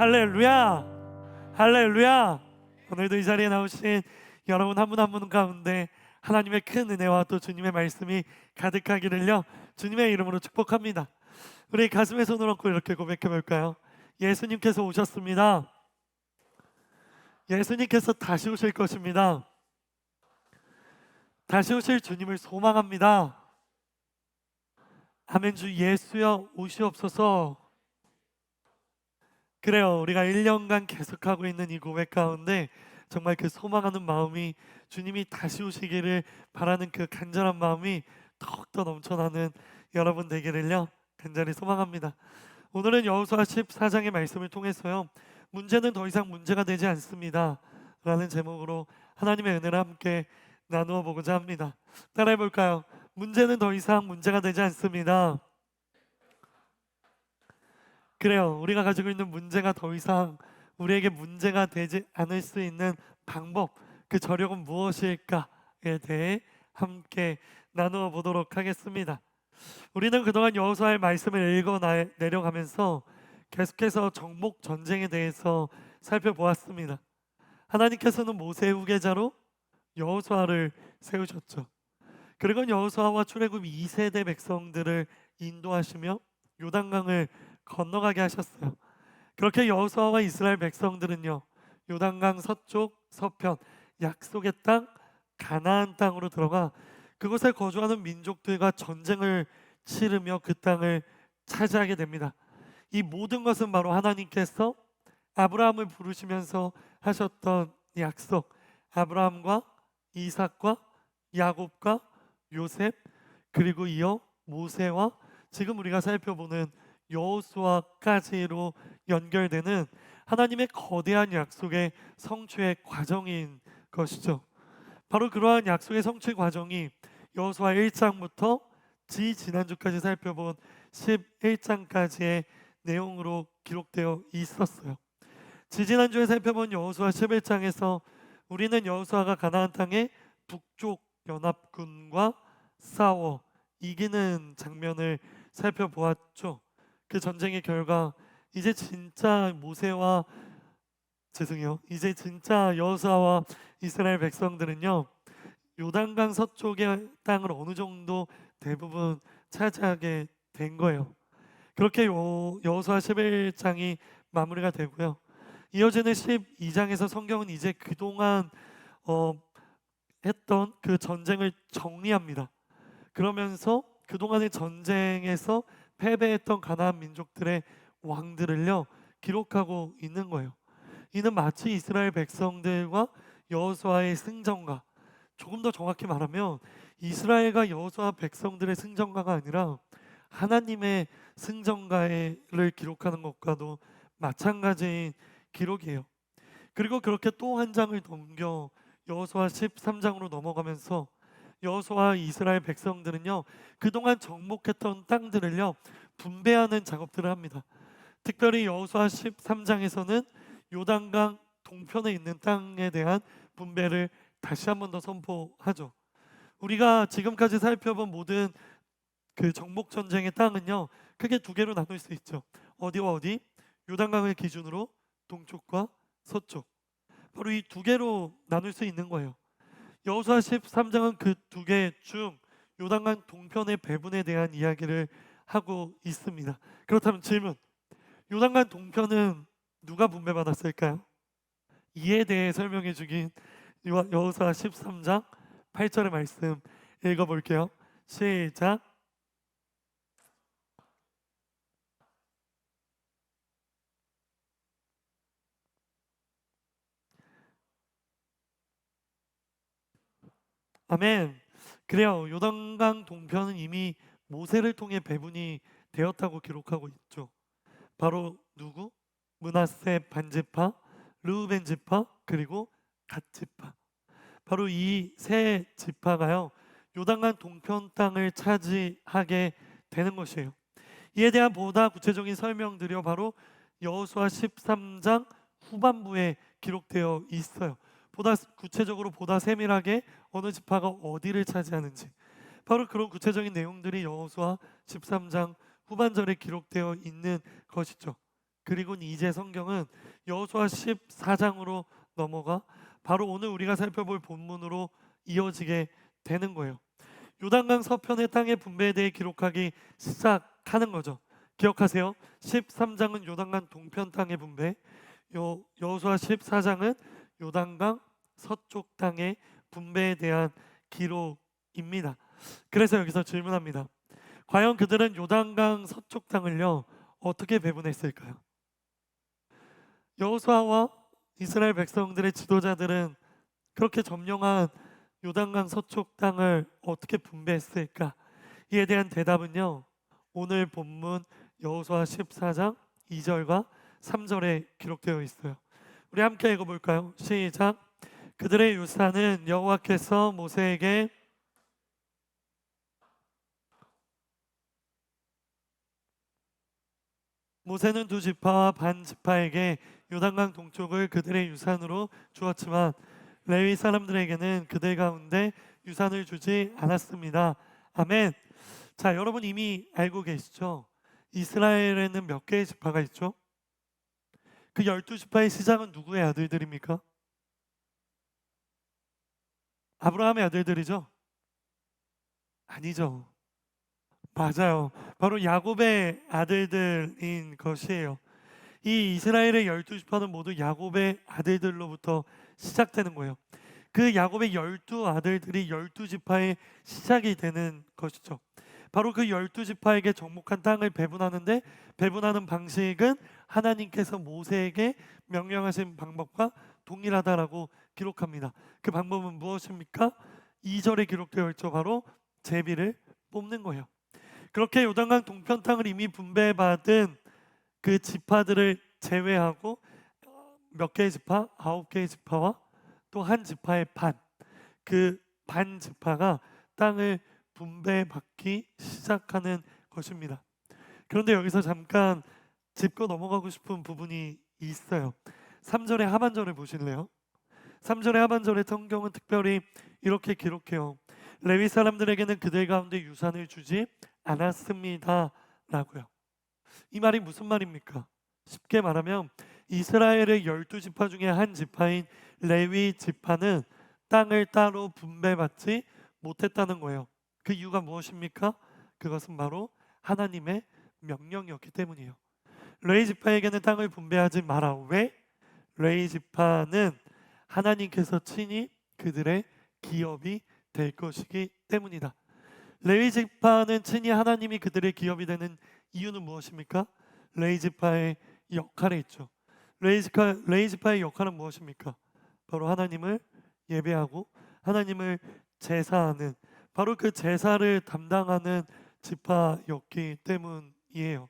할렐루야, 할렐루야. 오늘도 이 자리에 나오신 여러분 한 분 한 분 가운데 하나님의 큰 은혜와 또 주님의 말씀이 가득하기를요 주님의 이름으로 축복합니다. 우리 가슴에 손을 얹고 이렇게 고백해 볼까요? 예수님께서 오셨습니다. 예수님께서 다시 오실 것입니다. 다시 오실 주님을 소망합니다. 아멘. 주 예수여 오시옵소서. 그래요. 우리가 1년간 계속하고 있는 이 고백 가운데 정말 그 소망하는 마음이, 주님이 다시 오시기를 바라는 그 간절한 마음이 더욱더 넘쳐나는 여러분 되기를요 간절히 소망합니다. 오늘은 여호수아 14장의 말씀을 통해서요, 문제는 더 이상 문제가 되지 않습니다 라는 제목으로 하나님의 은혜를 함께 나누어 보고자 합니다. 따라해 볼까요? 문제는 더 이상 문제가 되지 않습니다. 그래요. 우리가 가지고 있는 문제가 더 이상 우리에게 문제가 되지 않을 수 있는 방법, 그 저력은 무엇일까에 대해 함께 나누어 보도록 하겠습니다. 우리는 그동안 여호수아의 말씀을 읽어 내려가면서 계속해서 정복 전쟁에 대해서 살펴보았습니다. 하나님께서는 모세의 후계자로 여호수아를 세우셨죠. 그리고 여호수아와 출애굽 2세대 백성들을 인도하시며 요단강을 건너가게 하셨어요. 그렇게 여호수아와 이스라엘 백성들은요, 요단강 서쪽 서편 약속의 땅 가나안 땅으로 들어가 그곳에 거주하는 민족들과 전쟁을 치르며 그 땅을 차지하게 됩니다. 이 모든 것은 바로 하나님께서 아브라함을 부르시면서 하셨던 약속, 아브라함과 이삭과 야곱과 요셉, 그리고 이어 모세와 지금 우리가 살펴보는 여호수아까지로 연결되는 하나님의 거대한 약속의 성취의 과정인 것이죠. 바로 그러한 약속의 성취 과정이 여호수아 1장부터 지난주까지 살펴본 11장까지의 내용으로 기록되어 있었어요. 지난주에 살펴본 여호수아 11장에서 우리는 여호수아가 가나안 땅의 북쪽 연합군과 싸워 이기는 장면을 살펴보았죠. 그 전쟁의 결과 이제 진짜 이제 진짜 여호수아와 이스라엘 백성들은요, 요단강 서쪽의 땅을 어느 정도 대부분 차지하게 된 거예요. 그렇게 여호수아 11장이 마무리가 되고요, 이어지는 12장에서 성경은 이제 그동안 했던 그 전쟁을 정리합니다. 그러면서 그동안의 전쟁에서 패배했던 가나안 민족들의 왕들을요 기록하고 있는 거예요. 이는 마치 이스라엘 백성들과 여호수아의 승전가, 조금 더 정확히 말하면 이스라엘과 여호수아 백성들의 승전가가 아니라 하나님의 승전가를 기록하는 것과도 마찬가지인 기록이에요. 그리고 그렇게 또 한 장을 넘겨 여호수아 13장으로 넘어가면서 여호수아 이스라엘 백성들은요, 그동안 정복했던 땅들을요 분배하는 작업들을 합니다. 특별히 여호수아 13장에서는 요단강 동편에 있는 땅에 대한 분배를 다시 한 번 더 선포하죠. 우리가 지금까지 살펴본 모든 그 정복 전쟁의 땅은요 크게 두 개로 나눌 수 있죠. 어디와 어디? 요단강을 기준으로 동쪽과 서쪽, 바로 이 두 개로 나눌 수 있는 거예요. 여호수아 13장은 그 두 개 중 요단강 동편의 배분에 대한 이야기를 하고 있습니다. 그렇다면 질문, 요단강 동편은 누가 분배받았을까요? 이에 대해 설명해 주긴 여호수아 13장 8절의 말씀 읽어볼게요. 시작. 아멘. 그래요. 요단강 동편은 이미 모세를 통해 배분이 되었다고 기록하고 있죠. 바로 누구? 므낫세 반지파, 르우벤 지파, 그리고 갓 지파. 바로 이 세 지파가요 요단강 동편 땅을 차지하게 되는 것이에요. 이에 대한 보다 구체적인 설명들이 바로 여호수아 13장 후반부에 기록되어 있어요. 보다 구체적으로, 보다 세밀하게 어느 지파가 어디를 차지하는지, 바로 그런 구체적인 내용들이 여호수아 13장 후반절에 기록되어 있는 것이죠. 그리고 이제 성경은 여호수아 14장으로 넘어가 바로 오늘 우리가 살펴볼 본문으로 이어지게 되는 거예요. 요단강 서편의 땅의 분배에 대해 기록하기 시작하는 거죠. 기억하세요. 13장은 요단강 동편 땅의 분배, 여호수아 14장은 요단강 서쪽 땅의 분배에 대한 기록입니다. 그래서 여기서 질문합니다. 과연 그들은 요단강 서쪽 땅을요 어떻게 배분했을까요? 여호수아와 이스라엘 백성들의 지도자들은 그렇게 점령한 요단강 서쪽 땅을 어떻게 분배했을까? 이에 대한 대답은요. 오늘 본문 여호수아 14장 2절과 3절에 기록되어 있어요. 우리 함께 읽어볼까요? 시작. 그들의 유산은 여호와께서 모세에게 모세는 두 지파와 반 지파에게 요단강 동쪽을 그들의 유산으로 주었지만 레위 사람들에게는 그들 가운데 유산을 주지 않았습니다. 아멘. 자, 여러분 이미 알고 계시죠? 이스라엘에는 몇 개의 지파가 있죠? 그 12지파의 시작은 누구의 아들들입니까? 아브라함의 아들들이죠? 아니죠. 맞아요. 바로 야곱의 아들들인 것이에요. 이 이스라엘의 12지파는 모두 야곱의 아들들로부터 시작되는 거예요. 그 야곱의 12아들들이 12지파의 시작이 되는 것이죠. 바로 그 12지파에게 정복한 땅을 배분하는데 배분하는 방식은 하나님께서 모세에게 명령하신 방법과 동일하다라고 기록합니다. 그 방법은 무엇입니까? 2절에 기록되어 있죠. 바로 제비를 뽑는 거예요. 그렇게 요단강 동편 땅을 이미 분배받은 그 지파들을 제외하고 몇 개의 지파? 9개의 지파와 또 한 지파의 반, 그 반 지파가 땅을 분배받기 시작하는 것입니다. 그런데 여기서 잠깐 짚고 넘어가고 싶은 부분이 있어요. 3절의 하반절을 보실래요? 3절의 하반절의 성경은 특별히 이렇게 기록해요. 레위 사람들에게는 그들 가운데 유산을 주지 않았습니다 라고요. 이 말이 무슨 말입니까? 쉽게 말하면 이스라엘의 12지파 중에 한 지파인 레위 지파는 땅을 따로 분배받지 못했다는 거예요. 그 이유가 무엇입니까? 그것은 바로 하나님의 명령이었기 때문이에요. 레위 지파에게는 땅을 분배하지 마라. 왜? 레위 지파는 하나님께서 친히 그들의 기업이 될 것이기 때문이다. 레위 지파는 친히 하나님이 그들의 기업이 되는 이유는 무엇입니까? 레위 지파의 역할에 있죠. 레위 지파의 역할은 무엇입니까? 바로 하나님을 예배하고 하나님을 제사하는, 바로 그 제사를 담당하는 지파였기 때문이에요.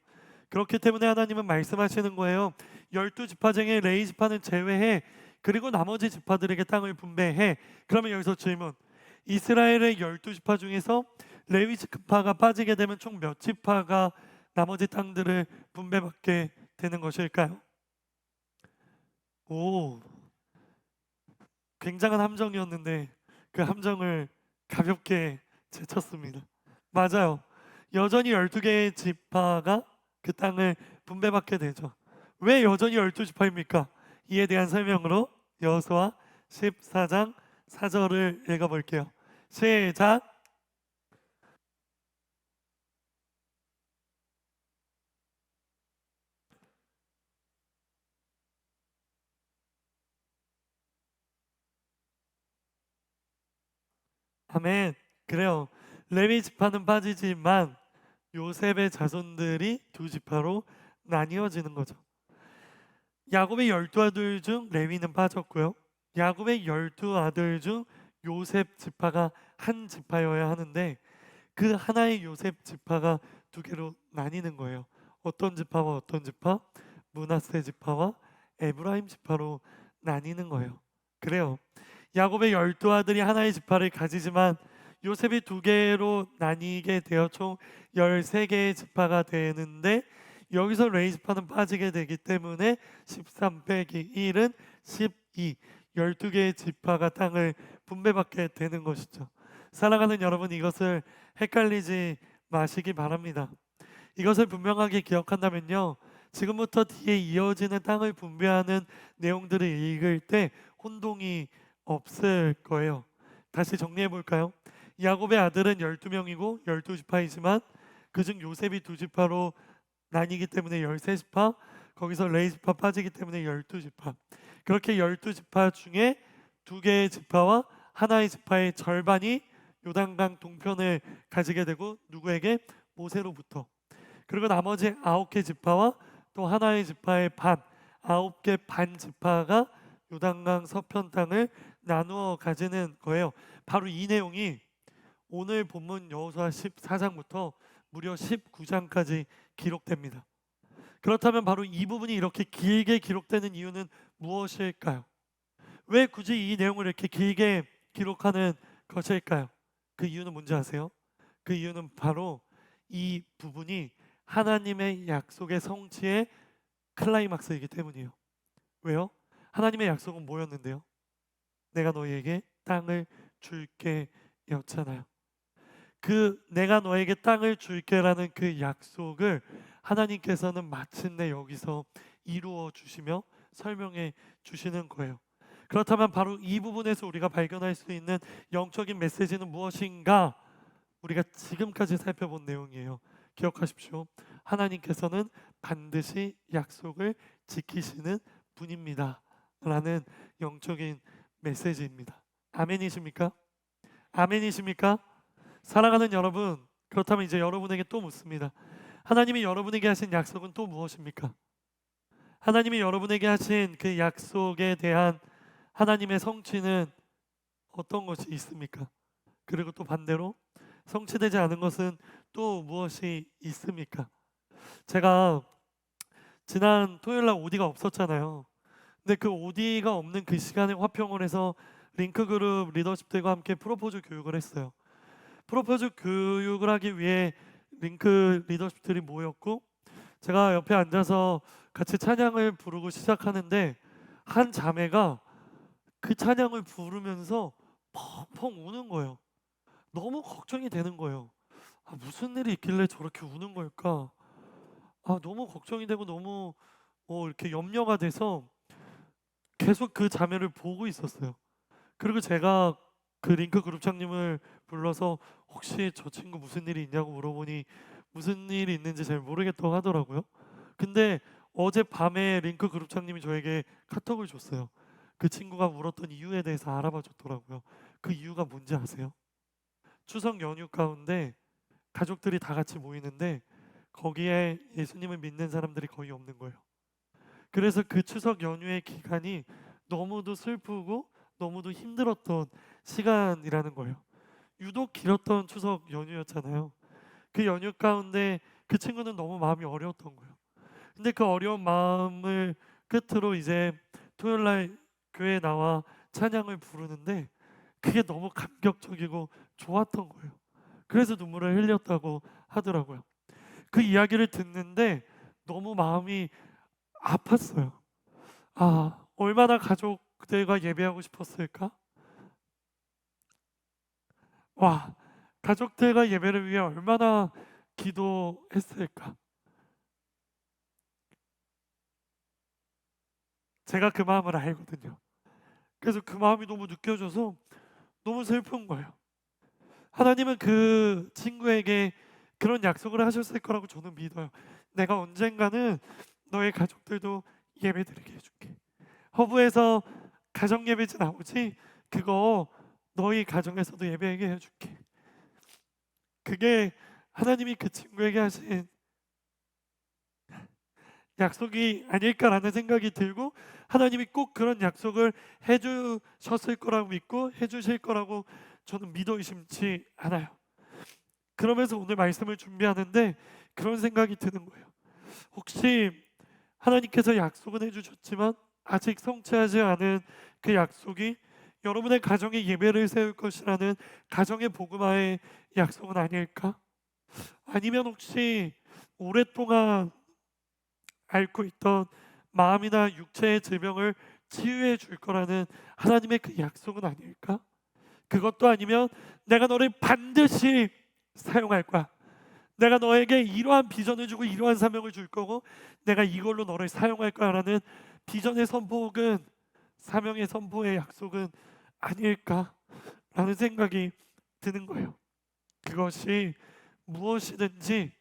그렇기 때문에 하나님은 말씀하시는 거예요. 12지파 중에 레위 지파는 제외해. 그리고 나머지 지파들에게 땅을 분배해. 그러면 여기서 질문. 이스라엘의 12지파 중에서 레위 지파가 빠지게 되면 총 몇 지파가 나머지 땅들을 분배받게 되는 것일까요? 오, 굉장한 함정이었는데 그 함정을 가볍게 제쳤습니다. 맞아요. 여전히 12개의 지파가 그 땅을 분배받게 되죠. 왜 여전히 12지파입니까? 이에 대한 설명으로 여호수아 14장 4절을 읽어볼게요. 시작. 아멘. 그래요. 레위 지파는 빠지지만 요셉의 자손들이 두 지파로 나뉘어지는 거죠. 야곱의 12아들 중 레위는 빠졌고요. 야곱의 12아들 중 요셉 지파가 한 지파여야 하는데 그 하나의 요셉 지파가 두 개로 나뉘는 거예요. 어떤 지파와 어떤 지파? 므낫세 지파와 에브라임 지파로 나뉘는 거예요. 그래요. 야곱의 12아들이 하나의 지파를 가지지만 요셉이 두 개로 나뉘게 되어 총 13개의 지파가 되는데 여기서 레위 지파는 빠지게 되기 때문에 13 빼기 1은 12, 12개의 지파가 땅을 분배받게 되는 것이죠. 사랑하는 여러분, 이것을 헷갈리지 마시기 바랍니다. 이것을 분명하게 기억한다면요, 지금부터 뒤에 이어지는 땅을 분배하는 내용들을 읽을 때 혼동이 없을 거예요. 다시 정리해 볼까요? 야곱의 아들은 12명이고 12지파이지만 그중 요셉이 2지파로 나뉘기 때문에 13지파, 거기서 레이지파 빠지기 때문에 12지파. 그렇게 12지파 중에 2개의 지파와 하나의 지파의 절반이 요단강 동편을 가지게 되고 누구에게? 모세로부터. 그리고 나머지 9개 지파와 또 하나의 지파의 반, 9개 반 지파가 요단강 서편 땅을 나누어 가지는 거예요. 바로 이 내용이 오늘 본문 여호수아 14장부터 무려 19장까지 기록됩니다. 그렇다면 바로 이 부분이 이렇게 길게 기록되는 이유는 무엇일까요? 왜 굳이 이 내용을 이렇게 길게 기록하는 것일까요? 그 이유는 뭔지 아세요? 그 이유는 바로 이 부분이 하나님의 약속의 성취의 클라이막스이기 때문이에요. 왜요? 하나님의 약속은 뭐였는데요? 내가 너희에게 땅을 줄게 였잖아요. 그 내가 너에게 땅을 줄게라는 그 약속을 하나님께서는 마침내 여기서 이루어 주시며 설명해 주시는 거예요. 그렇다면 바로 이 부분에서 우리가 발견할 수 있는 영적인 메시지는 무엇인가? 우리가 지금까지 살펴본 내용이에요. 기억하십시오. 하나님께서는 반드시 약속을 지키시는 분입니다. 라는 영적인 메시지입니다. 아멘이십니까? 아멘이십니까? 사랑하는 여러분, 그렇다면 이제 여러분에게 또 묻습니다. 하나님이 여러분에게 하신 약속은 또 무엇입니까? 하나님이 여러분에게 하신 그 약속에 대한 하나님의 성취는 어떤 것이 있습니까? 그리고 또 반대로 성취되지 않은 것은 또 무엇이 있습니까? 제가 지난 토요일 날 오디가 없었잖아요. 근데 그 오디가 없는 그 시간에 화평을 해서 링크그룹 리더십들과 함께 프로포즈 교육을 했어요. 프로포즈 교육을 하기 위해 링크 리더십들이 모였고 제가 옆에 앉아서 같이 찬양을 부르고 시작하는데 한 자매가 그 찬양을 부르면서 펑펑 우는 거예요. 너무 걱정이 되는 거예요. 무슨 일이 있길래 저렇게 우는 걸까? 너무 걱정이 되고 너무 이렇게 염려가 돼서 계속 그 자매를 보고 있었어요. 그리고 제가 그 링크 그룹장님을 불러서 혹시 저 친구 무슨 일이 있냐고 물어보니 무슨 일이 있는지 잘 모르겠다고 하더라고요. 근데 어젯밤에 링크 그룹장님이 저에게 카톡을 줬어요. 그 친구가 울었던 이유에 대해서 알아봐 줬더라고요. 그 이유가 뭔지 아세요? 추석 연휴 가운데 가족들이 다 같이 모이는데 거기에 예수님을 믿는 사람들이 거의 없는 거예요. 그래서 그 추석 연휴의 기간이 너무도 슬프고 너무도 힘들었던 시간이라는 거예요. 유독 길었던 추석 연휴였잖아요. 그 연휴 가운데 그 친구는 너무 마음이 어려웠던 거예요. 근데 그 어려운 마음을 끝으로 이제 토요일 날 교회에 나와 찬양을 부르는데 그게 너무 감격적이고 좋았던 거예요. 그래서 눈물을 흘렸다고 하더라고요. 그 이야기를 듣는데 너무 마음이 아팠어요. 얼마나 가족들과 예배하고 싶었을까? 가족들과 예배를 위해 얼마나 기도했을까? 제가 그 마음을 알거든요. 그래서 그 마음이 너무 느껴져서 너무 슬픈 거예요. 하나님은 그 친구에게 그런 약속을 하셨을 거라고 저는 믿어요. 내가 언젠가는 너의 가족들도 예배드리게 해줄게. 허브에서 가정 예배지 나오지 그거 너희 가정에서도 예배하게 해줄게. 그게 하나님이 그 친구에게 하신 약속이 아닐까라는 생각이 들고 하나님이 꼭 그런 약속을 해주셨을 거라고 믿고 해주실 거라고 저는 믿어 의심치 않아요. 그러면서 오늘 말씀을 준비하는데 그런 생각이 드는 거예요. 혹시 하나님께서 약속은 해주셨지만 아직 성취하지 않은 그 약속이 여러분의 가정에 예배를 세울 것이라는 가정의 복음화의 약속은 아닐까? 아니면 혹시 오랫동안 앓고 있던 마음이나 육체의 질병을 치유해 줄 거라는 하나님의 그 약속은 아닐까? 그것도 아니면 내가 너를 반드시 사용할 거야. 내가 너에게 이러한 비전을 주고 이러한 사명을 줄 거고 내가 이걸로 너를 사용할 거야라는 비전의 선포 혹은 사명의 선포의 약속은 아닐까라는 생각이 드는 거예요. 그것이 무엇이든지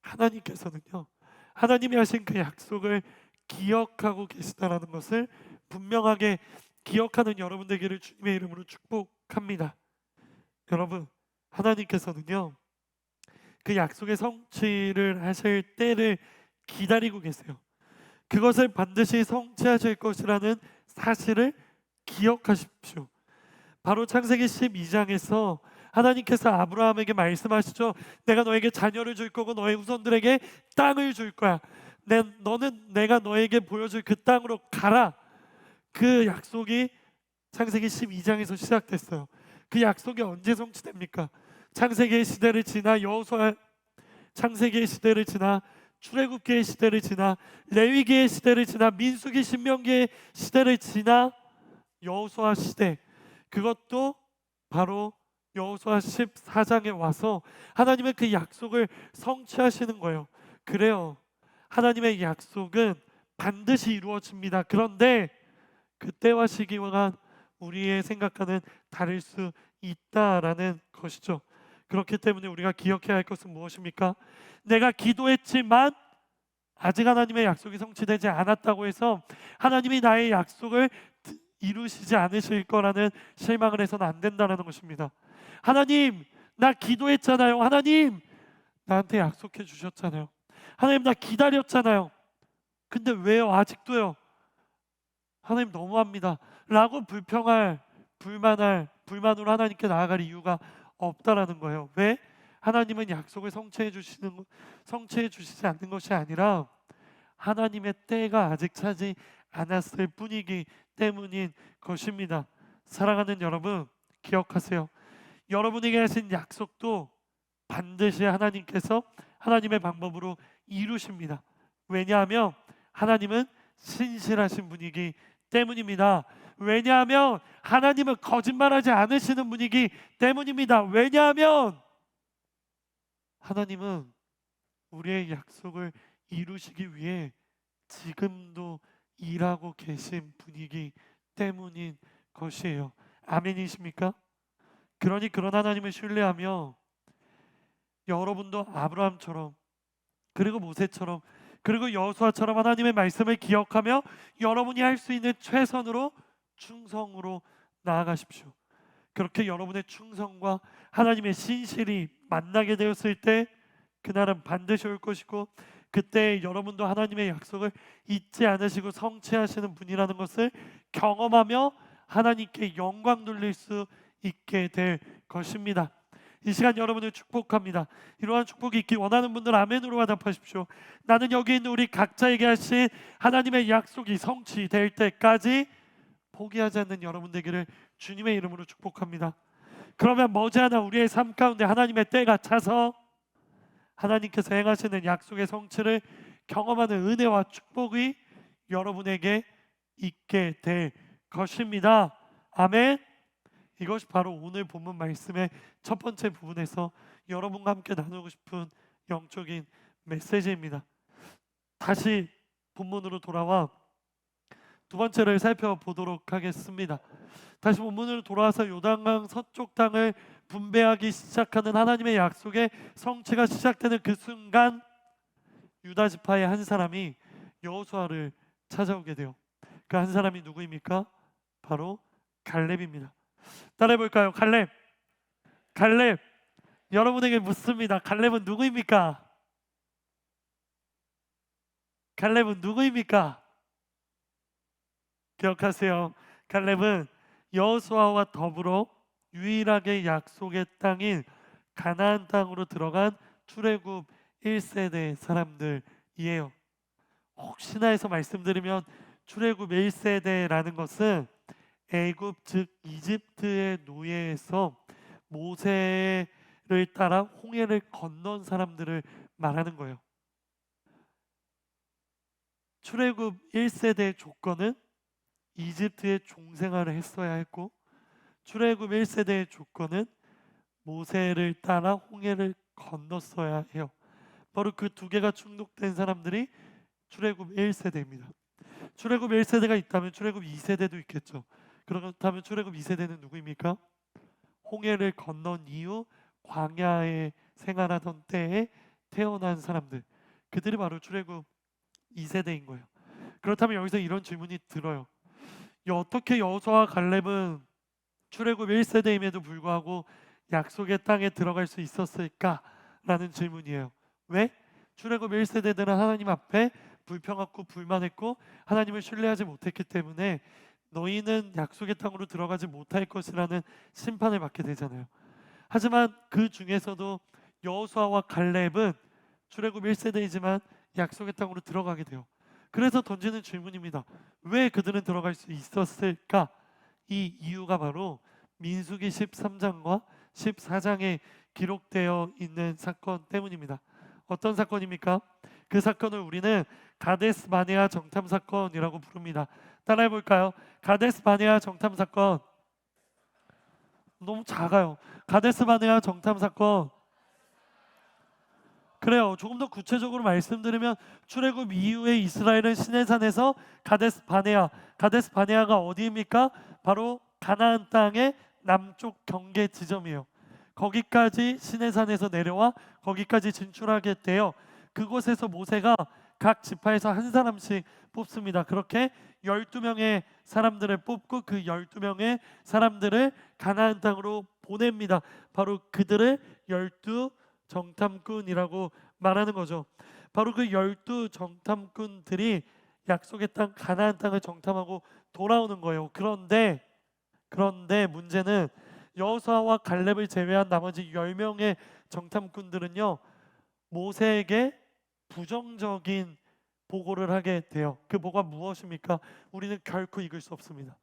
하나님께서는요, 하나님이 하신 그 약속을 기억하고 계시다라는 것을 분명하게 기억하는 여러분 되기를 주님의 이름으로 축복합니다. 여러분, 하나님께서는요, 그 약속의 성취를 하실 때를 기다리고 계세요. 그것을 반드시 성취하실 것이라는 사실을 기억하십시오. 바로 창세기 12장에서 하나님께서 아브라함에게 말씀하시죠. 내가 너에게 자녀를 줄 거고 너의 후손들에게 땅을 줄 거야. 너는 내가 너에게 보여줄 그 땅으로 가라. 그 약속이 창세기 12장에서 시작됐어요. 그 약속이 언제 성취됩니까? 창세기의 시대를 지나 여호수아, 창세기의 시대를 지나 출애굽기의 시대를 지나 레위기의 시대를 지나 민수기 신명기의 시대를 지나 여호수아 시대, 그것도 바로 여호수아 14장에 와서 하나님의 그 약속을 성취하시는 거예요. 그래요. 하나님의 약속은 반드시 이루어집니다. 그런데 그때와 시기와 우리의 생각과는 다를 수 있다라는 것이죠. 그렇기 때문에 우리가 기억해야 할 것은 무엇입니까? 내가 기도했지만 아직 하나님의 약속이 성취되지 않았다고 해서 하나님이 나의 약속을 이루시지 않으실 거라는 실망을 해서는 안 된다는 것입니다. 하나님, 나 기도했잖아요. 하나님, 나한테 약속해 주셨잖아요. 하나님, 나 기다렸잖아요. 근데 왜요? 아직도요? 하나님 너무합니다 라고 불만으로 하나님께 나아갈 이유가 없다라는 거예요. 왜? 하나님은 약속을 성취해 주시지 않는 것이 아니라 하나님의 때가 아직 차지 않았을 뿐이기 때문인 것입니다. 사랑하는 여러분, 기억하세요. 여러분에게 하신 약속도 반드시 하나님께서 하나님의 방법으로 이루십니다. 왜냐하면 하나님은 신실하신 분이기 때문입니다. 왜냐하면 하나님은 거짓말하지 않으시는 분이기 때문입니다. 왜냐하면 하나님은 우리의 약속을 이루시기 위해 지금도 일하고 계신 분이기 때문인 것이에요. 아멘이십니까? 그러니 그런 하나님을 신뢰하며 여러분도 아브라함처럼 그리고 모세처럼 그리고 여호수아처럼 하나님의 말씀을 기억하며 여러분이 할 수 있는 최선으로 충성으로 나아가십시오. 그렇게 여러분의 충성과 하나님의 신실이 만나게 되었을 때 그날은 반드시 올 것이고 그때 여러분도 하나님의 약속을 잊지 않으시고 성취하시는 분이라는 것을 경험하며 하나님께 영광 돌릴 수 있게 될 것입니다. 이 시간 여러분을 축복합니다. 이러한 축복이 있기 원하는 분들 아멘으로 화답하십시오. 나는 여기 있는 우리 각자에게 하신 하나님의 약속이 성취될 때까지 포기하지 않는 여러분 되기를 주님의 이름으로 축복합니다. 그러면 머지않아 우리의 삶 가운데 하나님의 때가 차서 하나님께서 행하시는 약속의 성취를 경험하는 은혜와 축복이 여러분에게 있게 될 것입니다. 아멘. 이것이 바로 오늘 본문 말씀의 첫 번째 부분에서 여러분과 함께 나누고 싶은 영적인 메시지입니다. 다시 본문으로 돌아와 두 번째를 살펴보도록 하겠습니다. 다시 본문으로 돌아와서 요단강 서쪽 땅을 분배하기 시작하는 하나님의 약속의 성취가 시작되는 그 순간 유다 지파의 한 사람이 여호수아를 찾아오게 돼요. 그 한 사람이 누구입니까? 바로 갈렙입니다. 따라해 볼까요? 갈렙. 갈렙. 여러분에게 묻습니다. 갈렙은 누구입니까? 갈렙은 누구입니까? 기억하세요. 갈렙은 여호수아와 더불어 유일하게 약속의 땅인 가나안 땅으로 들어간 출애굽 1세대 사람들이에요. 혹시나 해서 말씀드리면 출애굽 1세대라는 것은 애굽 즉 이집트의 노예에서 모세를 따라 홍해를 건넌 사람들을 말하는 거예요. 출애굽 1세대의 조건은 이집트의 종생활을 했어야 했고 출애굽 1세대의 조건은 모세를 따라 홍해를 건넜어야 해요. 바로 그 두 개가 충족된 사람들이 출애굽 1세대입니다. 출애굽 1세대가 있다면 출애굽 2세대도 있겠죠. 그렇다면 출애굽 2세대는 누구입니까? 홍해를 건넌 이후 광야에 생활하던 때에 태어난 사람들, 그들이 바로 출애굽 2세대인 거예요. 그렇다면 여기서 이런 질문이 들어요. 어떻게 여호수아와 갈렙은 출애굽 1세대임에도 불구하고 약속의 땅에 들어갈 수 있었을까라는 질문이에요. 왜? 출애굽 1세대들은 하나님 앞에 불평하고 불만했고 하나님을 신뢰하지 못했기 때문에 너희는 약속의 땅으로 들어가지 못할 것이라는 심판을 받게 되잖아요. 하지만 그 중에서도 여호수아와 갈렙은 출애굽 1세대이지만 약속의 땅으로 들어가게 돼요. 그래서 던지는 질문입니다. 왜 그들은 들어갈 수 있었을까? 이 이유가 바로 민수기 13장과 14장에 기록되어 있는 사건 때문입니다. 어떤 사건입니까? 그 사건을 우리는 가데스 바네아 정탐 사건이라고 부릅니다. 따라해 볼까요? 가데스 바네아 정탐 사건. 너무 작아요. 가데스 바네아 정탐 사건. 그래요. 조금 더 구체적으로 말씀드리면 출애굽 이후에 이스라엘은 시내산에서 가데스 바네아가 어디입니까? 바로 가나안 땅의 남쪽 경계 지점이에요. 거기까지 시내산에서 내려와 거기까지 진출하게 돼요. 그곳에서 모세가 각 지파에서 한 사람씩 뽑습니다. 그렇게 12명의 사람들을 뽑고 그 12명의 사람들을 가나안 땅으로 보냅니다. 바로 그들을 12 정탐꾼이라고 말하는 거죠. 바로 그 12 정탐꾼들이 약속의 땅 가나안 땅을 정탐하고 돌아오는 거예요. 그런데 문제는 여호수아와 갈렙을 제외한 나머지 10명의 정탐꾼들은요, 모세에게 부정적인 보고를 하게 돼요. 그 보고가 무엇입니까? 우리는 결코 이길 수 없습니다.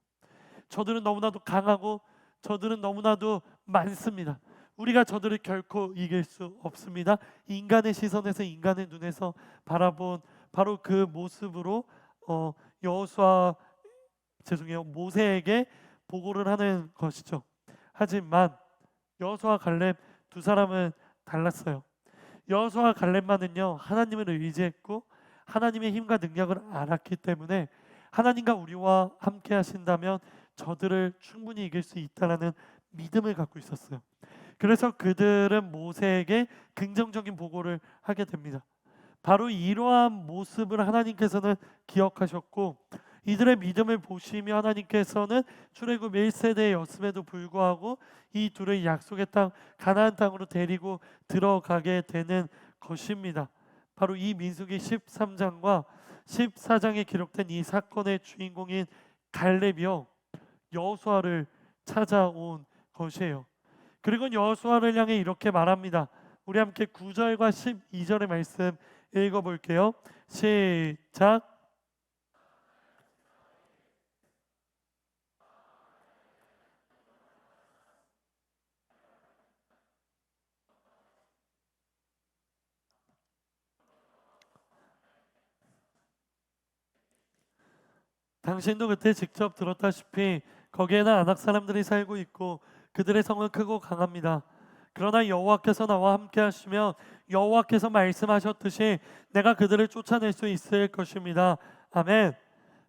저들은 너무나도 강하고 저들은 너무나도 많습니다. 우리가 저들을 결코 이길 수 없습니다. 인간의 시선에서 인간의 눈에서 바라본 바로 그 모습으로 여호수아 모세에게 보고를 하는 것이죠. 하지만 여호수아 갈렙 두 사람은 달랐어요. 여호수아 갈렙만은요 하나님을 의지했고 하나님의 힘과 능력을 알았기 때문에 하나님과 우리와 함께 하신다면 저들을 충분히 이길 수 있다라는 믿음을 갖고 있었어요. 그래서 그들은 모세에게 긍정적인 보고를 하게 됩니다. 바로 이러한 모습을 하나님께서는 기억하셨고 이들의 믿음을 보시며 하나님께서는 출애굽 1세대였음에도 불구하고 이 둘을 약속의 땅 가나안 땅으로 데리고 들어가게 되는 것입니다. 바로 이 민수기 13장과 14장에 기록된 이 사건의 주인공인 갈렙이요 여호수아를 찾아온 것이에요. 그리고 여호수아를 향해 이렇게 말합니다. 우리 함께 9절과 12절의 말씀 읽어볼게요. 시작. 당신도 그때 직접 들었다시피 거기에는 아낙 사람들이 살고 있고 그들의 성은 크고 강합니다. 그러나 여호와께서 나와 함께 하시며 여호와께서 말씀하셨듯이 내가 그들을 쫓아낼 수 있을 것입니다. 아멘.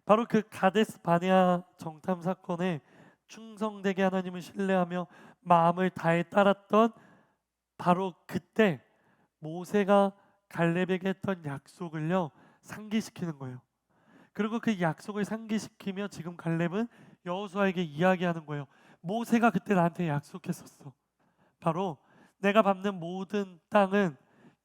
바로 그 가데스 바네아 정탐 사건에 충성되게 하나님을 신뢰하며 마음을 다해 따랐던 바로 그때 모세가 갈렙에게 했던 약속을요 상기시키는 거예요. 그리고 그 약속을 상기시키며 지금 갈렙은 여호수아에게 이야기하는 거예요. 모세가 그때 나한테 약속했었어. 바로 내가 밟는 모든 땅은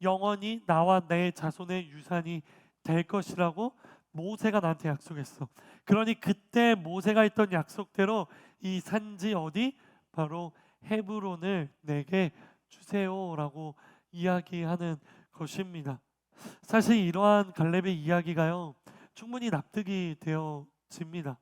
영원히 나와 내 자손의 유산이 될 것이라고 모세가 나한테 약속했어. 그러니 그때 모세가 했던 약속대로 이 산지 어디? 바로 헤브론을 내게 주세요라고 이야기하는 것입니다. 사실 이러한 갈렙의 이야기가요 충분히 납득이 되어집니다.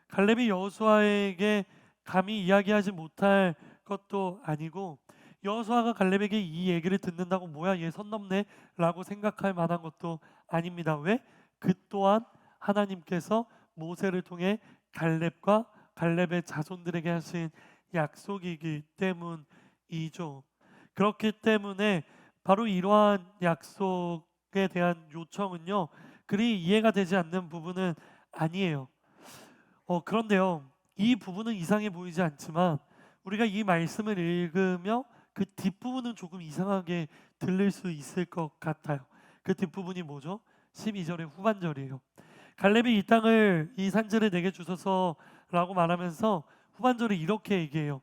갈렙이 여호수아에게 감히 이야기하지 못할 것도 아니고 여호수아가 갈렙에게 이 얘기를 듣는다고 뭐야 얘 선 넘네 라고 생각할 만한 것도 아닙니다. 왜? 그 또한 하나님께서 모세를 통해 갈렙과 갈렙의 자손들에게 하신 약속이기 때문이죠. 그렇기 때문에 바로 이러한 약속에 대한 요청은요, 그리 이해가 되지 않는 부분은 아니에요. 그런데요, 이 부분은 이상해 보이지 않지만 우리가 이 말씀을 읽으며 그 뒷부분은 조금 이상하게 들릴 수 있을 것 같아요. 그 뒷부분이 뭐죠? 12절의 후반절이에요. 갈렙이 이 땅을, 이 산지를 내게 주소서라고 말하면서 후반절에 이렇게 얘기해요.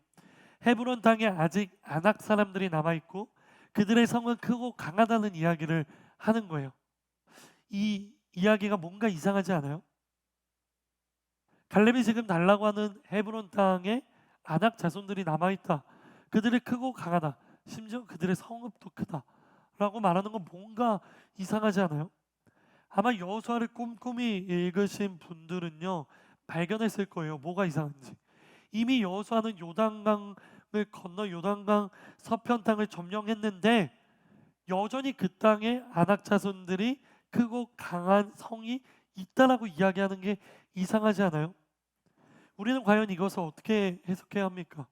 헤브론 땅에 아직 아낙 사람들이 남아 있고 그들의 성은 크고 강하다는 이야기를 하는 거예요. 이 이야기가 뭔가 이상하지 않아요? 갈렙이 지금 달라고 하는 헤브론 땅에 아낙 자손들이 남아 있다. 그들이 크고 강하다. 심지어 그들의 성읍도 크다. 라고 말하는 건 뭔가 이상하지 않아요? 아마 여호수아를 꼼꼼히 읽으신 분들은요, 발견했을 거예요. 뭐가 이상한지. 이미 여호수아는 요단강을 건너 요단강 서편 땅을 점령했는데 여전히 그 땅에 아낙 자손들이 크고 강한 성이 있다라고 이야기하는 게 이상하지 않아요? 우리는 과연 이것을 어떻게 해석해야 합니까?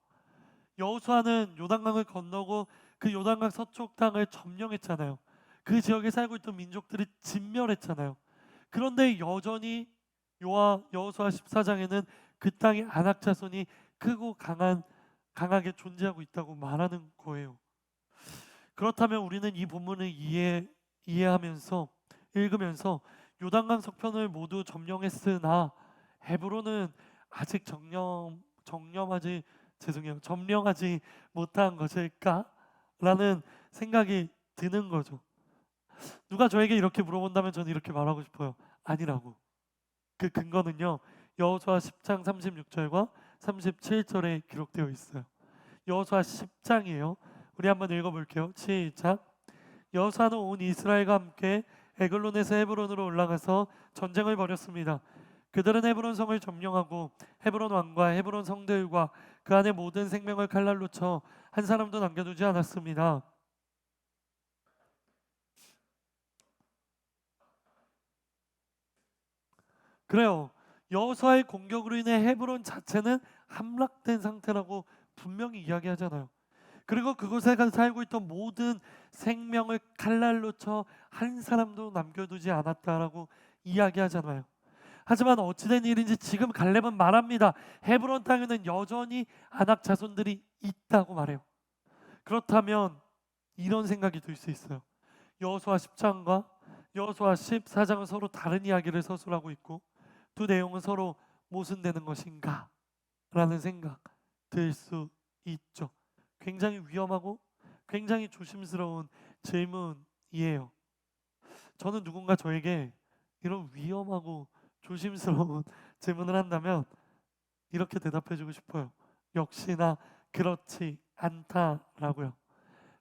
여호수아는 요단강을 건너고 그 요단강 서쪽 땅을 점령했잖아요. 그 지역에 살고 있던 민족들이 진멸했잖아요. 그런데 여전히 여호수아 14장에는 그 땅의 아낙 자손이 크고 강하게 존재하고 있다고 말하는 거예요. 그렇다면 우리는 이 본문을 이해하면서 읽으면서 요단강 서편을 모두 점령했으나 헤브론은 아직 점령하지 못한 것일까라는 생각이 드는 거죠. 누가 저에게 이렇게 물어본다면 저는 이렇게 말하고 싶어요. 아니라고. 그 근거는요, 여호수아 10장 36절과 37절에 기록되어 있어요. 여호수아 10장이에요. 우리 한번 읽어볼게요. 시작. 여호수아는 온 이스라엘과 함께 에글론에서 헤브론으로 올라가서 전쟁을 벌였습니다. 그들은 헤브론 성을 점령하고 헤브론 왕과 헤브론 성들과 그 안에 모든 생명을 칼날로 쳐 한 사람도 남겨두지 않았습니다. 그래요. 여호수아의 공격으로 인해 헤브론 자체는 함락된 상태라고 분명히 이야기하잖아요. 그리고 그곳에 살고 있던 모든 생명을 칼날로 쳐 한 사람도 남겨두지 않았다라고 이야기하잖아요. 하지만 어찌된 일인지 지금 갈렙은 말합니다. 헤브론 땅에는 여전히 아낙 자손들이 있다고 말해요. 그렇다면 이런 생각이 들 수 있어요. 여호수아 10장과 여호수아 14장은 서로 다른 이야기를 서술하고 있고 두 내용은 서로 모순되는 것인가? 라는 생각 들 수 있죠. 굉장히 위험하고 굉장히 조심스러운 질문이에요. 저는 누군가 저에게 이런 위험하고 조심스러운 질문을 한다면 이렇게 대답해 주고 싶어요. 역시나 그렇지 않다라고요.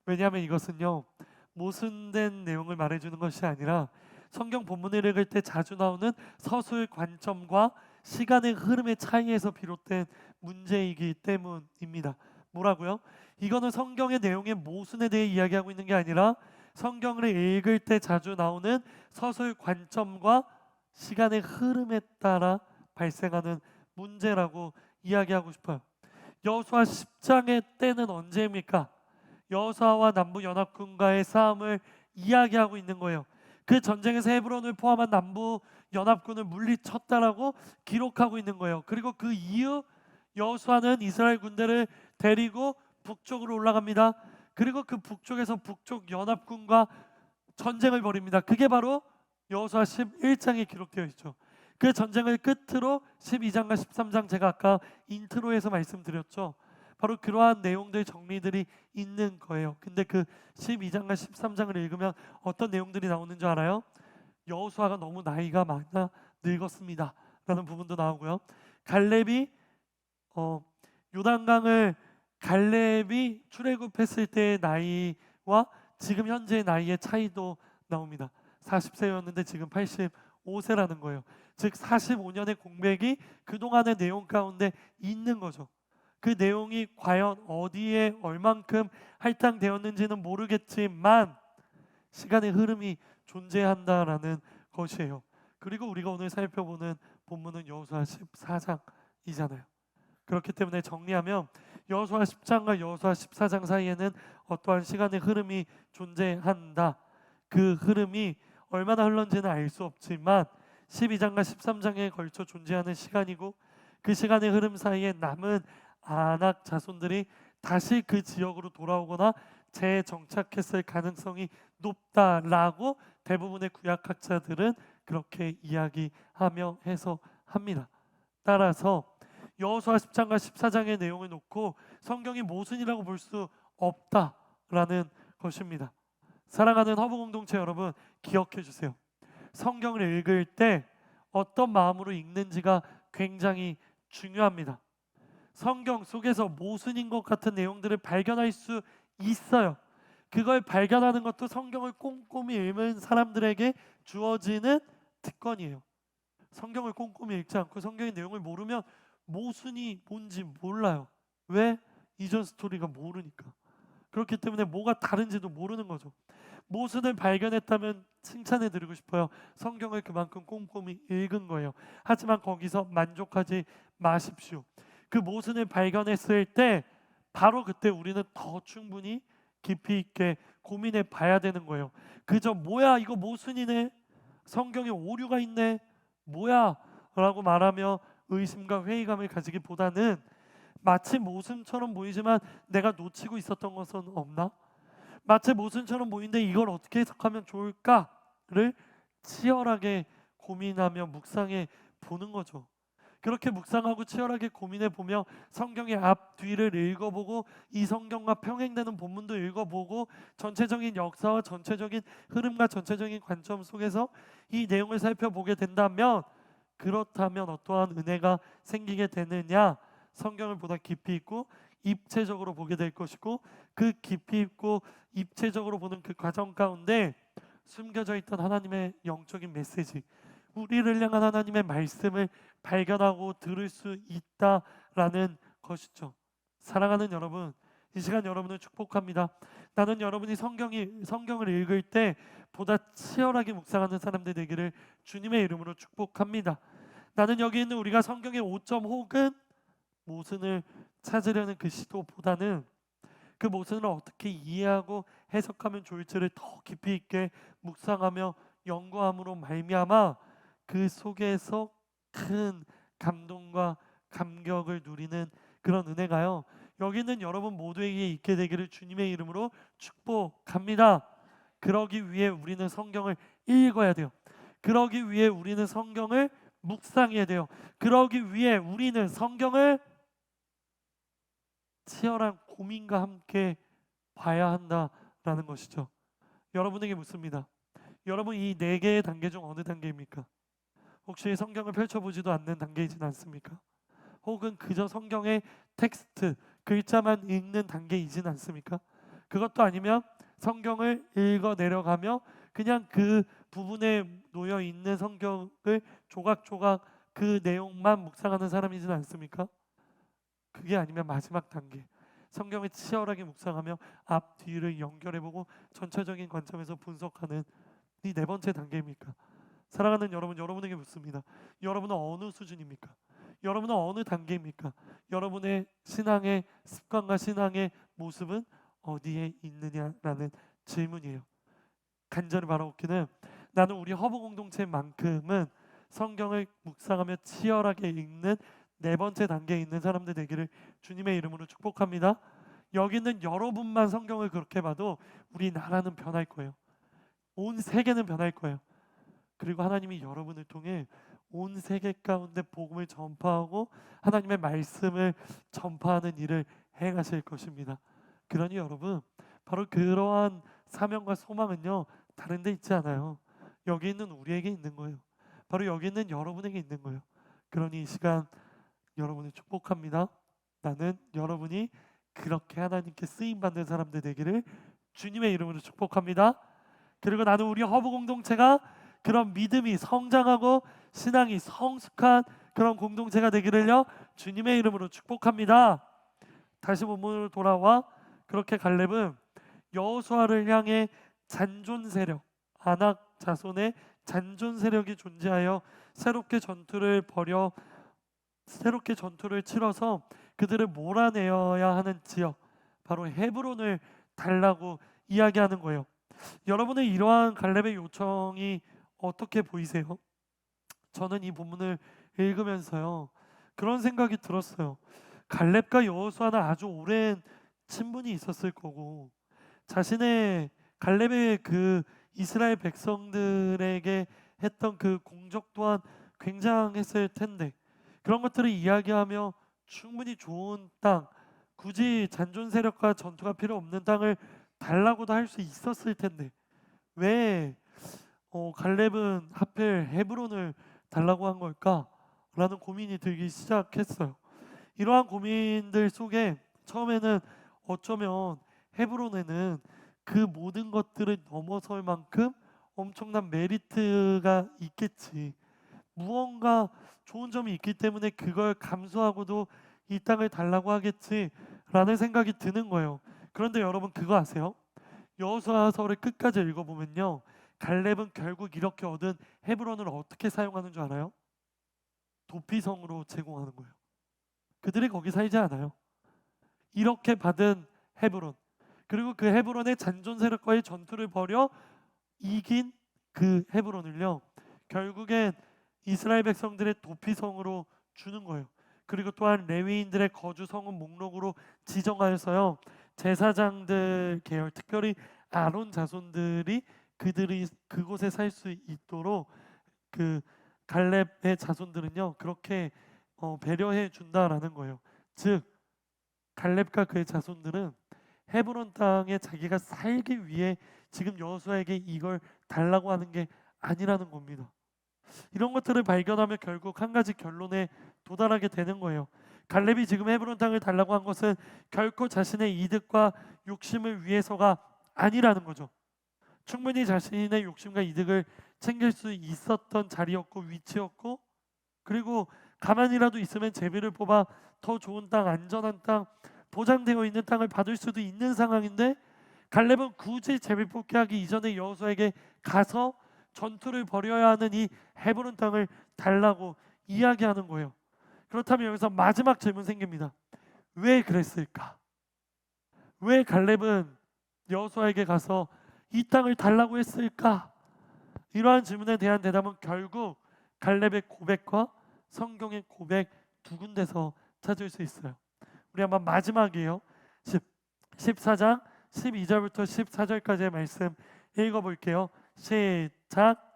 왜냐하면 이것은요, 모순된 내용을 말해주는 것이 아니라 성경 본문을 읽을 때 자주 나오는 서술 관점과 시간의 흐름의 차이에서 비롯된 문제이기 때문입니다. 뭐라고요? 이거는 성경의 내용의 모순에 대해 이야기하고 있는 게 아니라 성경을 읽을 때 자주 나오는 서술 관점과 시간의 흐름에 따라 발생하는 문제라고 이야기하고 싶어요. 여호수아 10장의 때는 언제입니까? 여호수아와 남부 연합군과의 싸움을 이야기하고 있는 거예요. 그 전쟁에서 헤브론을 포함한 남부 연합군을 물리쳤다라고 기록하고 있는 거예요. 그리고 그 이후 여호수아는 이스라엘 군대를 데리고 북쪽으로 올라갑니다. 그리고 그 북쪽에서 북쪽 연합군과 전쟁을 벌입니다. 그게 바로 여호수아 11장에 기록되어 있죠. 그 전쟁을 끝으로 12장과 13장 제가 아까 인트로에서 말씀드렸죠. 바로 그러한 내용들 정리들이 있는 거예요. 근데 그 12장과 13장을 읽으면 어떤 내용들이 나오는 줄 알아요? 여호수아가 너무 나이가 많아 늙었습니다 라는 부분도 나오고요. 갈렙이 요단강을 갈렙이 출애굽했을 때의 나이와 지금 현재의 나이의 차이도 나옵니다. 40세였는데 지금 85세라는 거예요. 즉 45년의 공백이 그동안의 내용 가운데 있는 거죠. 그 내용이 과연 어디에 얼만큼 할당되었는지는 모르겠지만 시간의 흐름이 존재한다라는 것이에요. 그리고 우리가 오늘 살펴보는 본문은 여호수아 14장이잖아요. 그렇기 때문에 정리하면 여호수아 10장과 여호수아 14장 사이에는 어떠한 시간의 흐름이 존재한다. 그 흐름이 얼마나 흘렀는지는 알 수 없지만 12장과 13장에 걸쳐 존재하는 시간이고, 그 시간의 흐름 사이에 남은 아낙 자손들이 다시 그 지역으로 돌아오거나 재정착했을 가능성이 높다라고 대부분의 구약학자들은 그렇게 이야기하며 해석합니다. 따라서 여호수아 10장과 14장의 내용을 놓고 성경이 모순이라고 볼 수 없다라는 것입니다. 사랑하는 허브 공동체 여러분, 기억해 주세요. 성경을 읽을 때 어떤 마음으로 읽는지가 굉장히 중요합니다. 성경 속에서 모순인 것 같은 내용들을 발견할 수 있어요. 그걸 발견하는 것도 성경을 꼼꼼히 읽는 사람들에게 주어지는 특권이에요. 성경을 꼼꼼히 읽지 않고 성경의 내용을 모르면 모순이 뭔지 몰라요. 왜? 이전 스토리가 모르니까. 그렇기 때문에 뭐가 다른지도 모르는 거죠. 모순을 발견했다면 칭찬해 드리고 싶어요. 성경을 그만큼 꼼꼼히 읽은 거예요. 하지만 거기서 만족하지 마십시오. 그 모순을 발견했을 때 바로 그때 우리는 더 충분히 깊이 있게 고민해 봐야 되는 거예요. 그저 뭐야 이거 모순이네, 성경에 오류가 있네, 뭐야 라고 말하며 의심과 회의감을 가지기보다는 마치 모순처럼 보이지만 내가 놓치고 있었던 것은 없나? 마치 모순처럼 보이는데 이걸 어떻게 해석하면 좋을까를 치열하게 고민하며 묵상해 보는 거죠. 그렇게 묵상하고 치열하게 고민해 보며 성경의 앞 뒤를 읽어보고 이 성경과 평행되는 본문도 읽어보고 전체적인 역사와 전체적인 흐름과 전체적인 관점 속에서 이 내용을 살펴보게 된다면, 그렇다면 어떠한 은혜가 생기게 되느냐? 성경을 보다 깊이 있고 입체적으로 보게 될 것이고, 그 깊이 있고 입체적으로 보는 그 과정 가운데 숨겨져 있던 하나님의 영적인 메시지, 우리를 향한 하나님의 말씀을 발견하고 들을 수 있다라는 것이죠. 사랑하는 여러분, 이 시간 여러분을 축복합니다. 나는 여러분이 성경을 읽을 때 보다 치열하게 묵상하는 사람들 되기를 주님의 이름으로 축복합니다. 나는 여기 있는 우리가 성경의 5점 혹은 모순을 찾으려는 그 시도보다는 그 모순을 어떻게 이해하고 해석하면 좋을지를 더 깊이 있게 묵상하며 연구함으로 말미암아 그 속에서 큰 감동과 감격을 누리는 그런 은혜가요, 여기 있는 여러분 모두에게 있게 되기를 주님의 이름으로 축복합니다. 그러기 위해 우리는 성경을 읽어야 돼요. 그러기 위해 우리는 성경을 묵상해야 돼요. 그러기 위해 우리는 성경을 치열한 고민과 함께 봐야 한다라는 것이죠. 여러분에게 묻습니다. 여러분 이 네 개의 단계 중 어느 단계입니까? 혹시 성경을 펼쳐보지도 않는 단계이진 않습니까? 혹은 그저 성경의 텍스트, 글자만 읽는 단계이진 않습니까? 그것도 아니면 성경을 읽어 내려가며 그냥 그 부분에 놓여 있는 성경을 조각조각 그 내용만 묵상하는 사람이진 않습니까? 그게 아니면 마지막 단계, 성경을 치열하게 묵상하며 앞 뒤를 연결해보고 전체적인 관점에서 분석하는 이 네 번째 단계입니까? 사랑하는 여러분, 여러분에게 묻습니다. 여러분은 어느 수준입니까? 여러분은 어느 단계입니까? 여러분의 신앙의 습관과 신앙의 모습은 어디에 있느냐라는 질문이에요. 간절히 바라옵기는 나는 우리 허브 공동체만큼은 성경을 묵상하며 치열하게 읽는 네 번째 단계에 있는 사람들 되기를 주님의 이름으로 축복합니다. 여기 있는 여러분만 성경을 그렇게 봐도 우리나라는 변할 거예요. 온 세계는 변할 거예요. 그리고 하나님이 여러분을 통해 온 세계 가운데 복음을 전파하고 하나님의 말씀을 전파하는 일을 행하실 것입니다. 그러니 여러분, 바로 그러한 사명과 소망은요, 다른 데 있지 않아요. 여기 있는 우리에게 있는 거예요. 바로 여기 있는 여러분에게 있는 거예요. 그러니 이 시간 여러분을 축복합니다. 나는 여러분이 그렇게 하나님께 쓰임받는 사람들 되기를 주님의 이름으로 축복합니다. 그리고 나는 우리 허브 공동체가 그런 믿음이 성장하고 신앙이 성숙한 그런 공동체가 되기를요 주님의 이름으로 축복합니다. 다시 본문으로 돌아와 그렇게 갈렙은 여호수아를 향해 잔존 세력, 아낙 자손의 잔존 세력이 존재하여 새롭게 전투를 벌여 새롭게 전투를 치러서 그들을 몰아내어야 하는 지역, 바로 헤브론을 달라고 이야기하는 거예요. 여러분의 이러한 갈렙의 요청이 어떻게 보이세요? 저는 이 본문을 읽으면서요, 그런 생각이 들었어요. 갈렙과 여호수아는 아주 오랜 친분이 있었을 거고, 자신의 갈렙의 그 이스라엘 백성들에게 했던 그 공적 또한 굉장했을 텐데, 그런 것들을 이야기하며 충분히 좋은 땅, 굳이 잔존 세력과 전투가 필요 없는 땅을 달라고도 할 수 있었을 텐데, 왜 갈렙은 하필 헤브론을 달라고 한 걸까라는 고민이 들기 시작했어요. 이러한 고민들 속에 처음에는 어쩌면 헤브론에는 그 모든 것들을 넘어설 만큼 엄청난 메리트가 있겠지, 무언가 좋은 점이 있기 때문에 그걸 감수하고도 이 땅을 달라고 하겠지라는 생각이 드는 거예요. 그런데 여러분, 그거 아세요? 여호수아서를 끝까지 읽어보면요, 갈렙은 결국 이렇게 얻은 헤브론을 어떻게 사용하는 줄 알아요? 도피성으로 제공하는 거예요. 그들이 거기 살지 않아요. 이렇게 받은 헤브론, 그리고 그 헤브론의 잔존 세력과의 전투를 벌여 이긴 그 헤브론을요, 결국엔 이스라엘 백성들의 도피성으로 주는 거예요. 그리고 또한 레위인들의 거주성은 목록으로 지정하여서요, 제사장들 계열, 특별히 아론 자손들이 그들이 그곳에 살 수 있도록 그 갈렙의 자손들은요, 그렇게 배려해 준다라는 거예요. 즉 갈렙과 그의 자손들은 헤브론 땅에 자기가 살기 위해 지금 여호수아에게 이걸 달라고 하는 게 아니라는 겁니다. 이런 것들을 발견하면 결국 한 가지 결론에 도달하게 되는 거예요. 갈렙이 지금 헤브론 땅을 달라고 한 것은 결코 자신의 이득과 욕심을 위해서가 아니라는 거죠. 충분히 자신의 욕심과 이득을 챙길 수 있었던 자리였고 위치였고, 그리고 가만히라도 있으면 제비를 뽑아 더 좋은 땅, 안전한 땅, 보장되어 있는 땅을 받을 수도 있는 상황인데, 갈렙은 굳이 제비 뽑기 하기 이전에 여호수아에게 가서 전투를 벌여야 하는 이 헤브론 땅을 달라고 이야기하는 거예요. 그렇다면 여기서 마지막 질문 생깁니다. 왜 그랬을까? 왜 갈렙은 여호수아에게 가서 이 땅을 달라고 했을까? 이러한 질문에 대한 대답은 결국 갈렙의 고백과 성경의 고백 두 군데서 찾을 수 있어요. 우리 한번 마지막이에요. 14장 12절부터 14절까지의 말씀 읽어볼게요. 시작.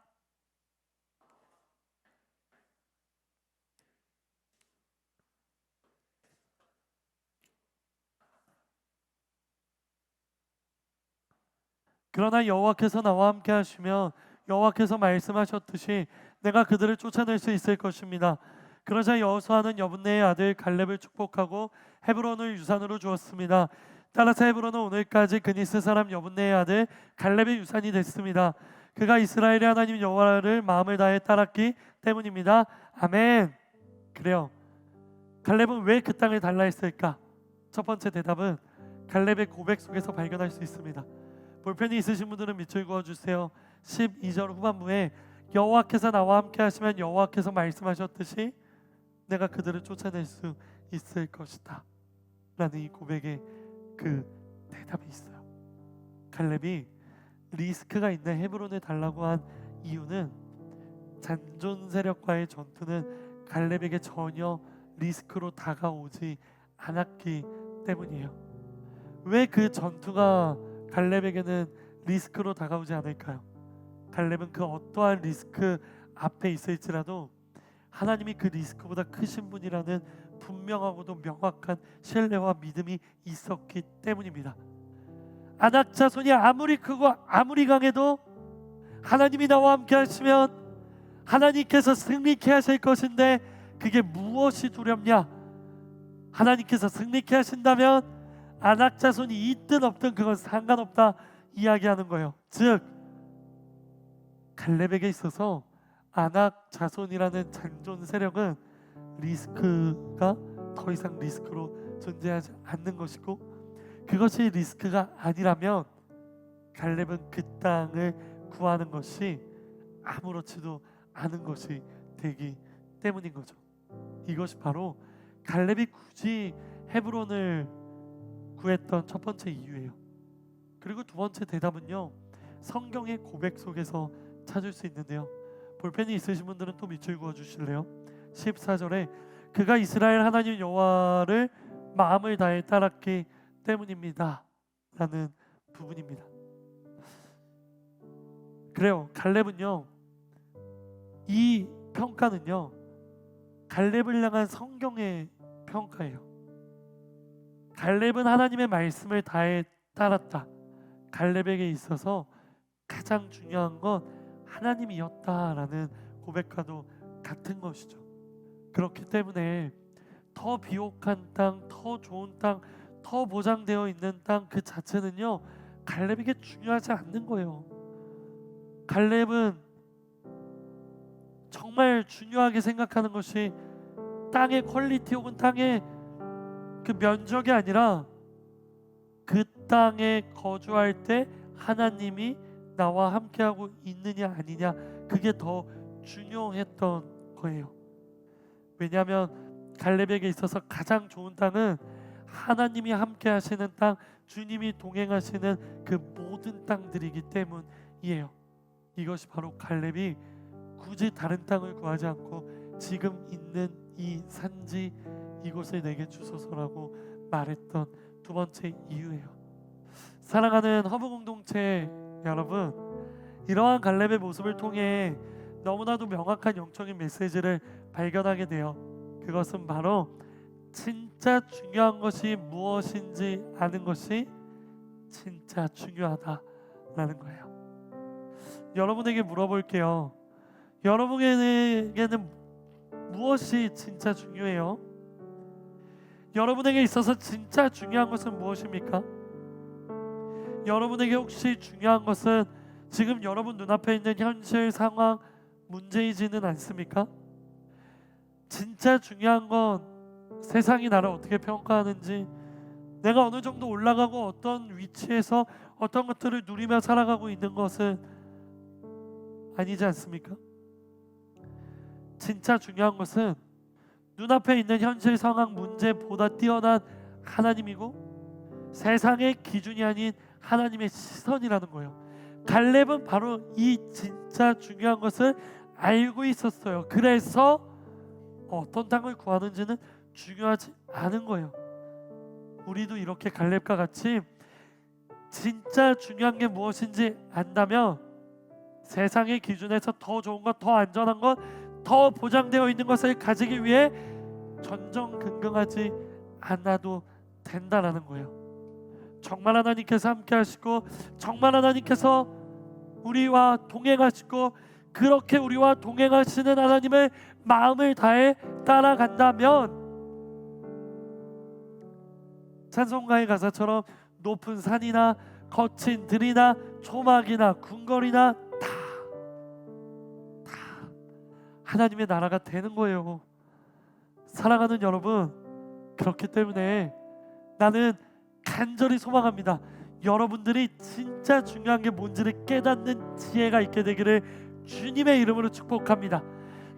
그러나 여호와께서 나와 함께 하시면 여호와께서 말씀하셨듯이 내가 그들을 쫓아낼 수 있을 것입니다. 그러자 여호수아는 여분네의 아들 갈렙을 축복하고 헤브론을 유산으로 주었습니다. 따라서 헤브론은 오늘까지 그니스 사람 여분네의 아들 갈렙의 유산이 됐습니다. 그가 이스라엘의 하나님 여호와를 마음을 다해 따랐기 때문입니다. 아멘. 그래요. 갈렙은 왜 그 땅을 달라 했을까? 첫 번째 대답은 갈렙의 고백 속에서 발견할 수 있습니다. 볼펜이 있으신 분들은 밑줄 그어주세요. 12절 후반부에 여호와께서 나와 함께 하시면 여호와께서 말씀하셨듯이 내가 그들을 쫓아낼 수 있을 것이다 라는 이 고백의 그 대답이 있어요. 갈렙이 리스크가 있는 헤브론에 달라고 한 이유는 잔존 세력과의 전투는 갈렙에게 전혀 리스크로 다가오지 않았기 때문이에요. 왜 그 전투가 갈렙에게는 리스크로 다가오지 않을까요? 갈렙은 그 어떠한 리스크 앞에 있을지라도 하나님이 그 리스크보다 크신 분이라는 분명하고도 명확한 신뢰와 믿음이 있었기 때문입니다. 아낙 자손이 아무리 크고 아무리 강해도 하나님이 나와 함께 하시면 하나님께서 승리케 하실 것인데 그게 무엇이 두렵냐? 하나님께서 승리케 하신다면 아낙 자손이 있든 없든 그건 상관없다 이야기하는 거예요. 즉 갈렙에게 있어서 아낙 자손이라는 잔존 세력은 리스크가 더 이상 리스크로 존재하지 않는 것이고, 그것이 리스크가 아니라면 갈렙은 그 땅을 구하는 것이 아무렇지도 않은 것이 되기 때문인 거죠. 이것이 바로 갈렙이 굳이 헤브론을 구했던 첫 번째 이유예요. 그리고 두 번째 대답은요, 성경의 고백 속에서 찾을 수 있는데요. 볼펜이 있으신 분들은 또 밑줄 그어 주실래요? 14절에 그가 이스라엘 하나님 여호와를 마음을 다해 따랐기 때문입니다 라는 부분입니다. 그래요, 갈렙은요, 이 평가는요, 갈렙을 향한 성경의 평가예요. 갈렙은 하나님의 말씀을 다해 따랐다. 갈렙에게 있어서 가장 중요한 건 하나님이었다라는 고백과도 같은 것이죠. 그렇기 때문에 더 비옥한 땅, 더 좋은 땅, 더 보장되어 있는 땅 그 자체는요, 갈렙에게 중요하지 않는 거예요. 갈렙은 정말 중요하게 생각하는 것이 땅의 퀄리티 혹은 땅의 그 면적이 아니라 그 땅에 거주할 때 하나님이 나와 함께하고 있느냐 아니냐, 그게 더 중요했던 거예요. 왜냐하면 갈렙에게 있어서 가장 좋은 땅은 하나님이 함께 하시는 땅, 주님이 동행하시는 그 모든 땅들이기 때문이에요. 이것이 바로 갈렙이 굳이 다른 땅을 구하지 않고 지금 있는 이 산지 이곳을 내게 주소서라고 말했던 두 번째 이유예요. 사랑하는 허브 공동체 여러분, 이러한 갈렙의 모습을 통해 너무나도 명확한 영적인 메시지를 발견하게 돼요. 그것은 바로 진짜 중요한 것이 무엇인지 아는 것이 진짜 중요하다라는 거예요. 여러분에게 물어볼게요. 여러분에게는 무엇이 진짜 중요해요? 여러분에게 있어서 진짜 중요한 것은 무엇입니까? 여러분에게 혹시 중요한 것은 지금 여러분 눈앞에 있는 현실 상황, 문제이지는 않습니까? 진짜 중요한 건 세상이 나를 어떻게 평가하는지, 내가 어느 정도 올라가고 어떤 위치에서 어떤 것들을 누리며 살아가고 있는 것은 아니지 않습니까? 진짜 중요한 것은 눈앞에 있는 현실 상황 문제보다 뛰어난 하나님이고 세상의 기준이 아닌 하나님의 시선이라는 거예요. 갈렙은 바로 이 진짜 중요한 것을 알고 있었어요. 그래서 어떤 땅을 구하는지는 중요하지 않은 거예요. 우리도 이렇게 갈렙과 같이 진짜 중요한 게 무엇인지 안다면 세상의 기준에서 더 좋은 것, 더 안전한 것, 더 보장되어 있는 것을 가지기 위해 전전긍긍하지 않아도 된다라는 거예요. 정말 하나님께서 함께 하시고 정말 하나님께서 우리와 동행하시고 그렇게 우리와 동행하시는 하나님을 마음을 다해 따라간다면 찬송가의 가사처럼 높은 산이나 거친 들이나 초막이나 궁궐이나 다 하나님의 나라가 되는 거예요. 사랑하는 여러분, 그렇기 때문에 나는 간절히 소망합니다. 여러분들이 진짜 중요한 게 뭔지를 깨닫는 지혜가 있게 되기를 주님의 이름으로 축복합니다.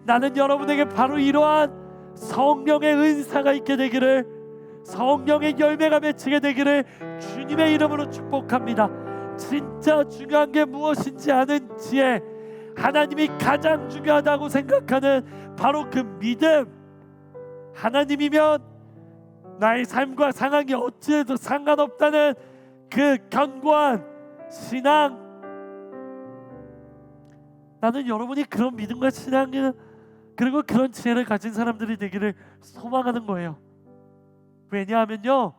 나는 여러분에게 바로 이러한 성령의 은사가 있게 되기를, 성령의 열매가 맺히게 되기를 주님의 이름으로 축복합니다. 진짜 중요한 게 무엇인지 아는 지혜, 하나님이 가장 중요하다고 생각하는 바로 그 믿음, 하나님이면 나의 삶과 상황이 어찌해도 상관없다는 그 견고한 신앙, 나는 여러분이 그런 믿음과 신앙 그리고 그런 지혜를 가진 사람들이 되기를 소망하는 거예요. 왜냐하면요,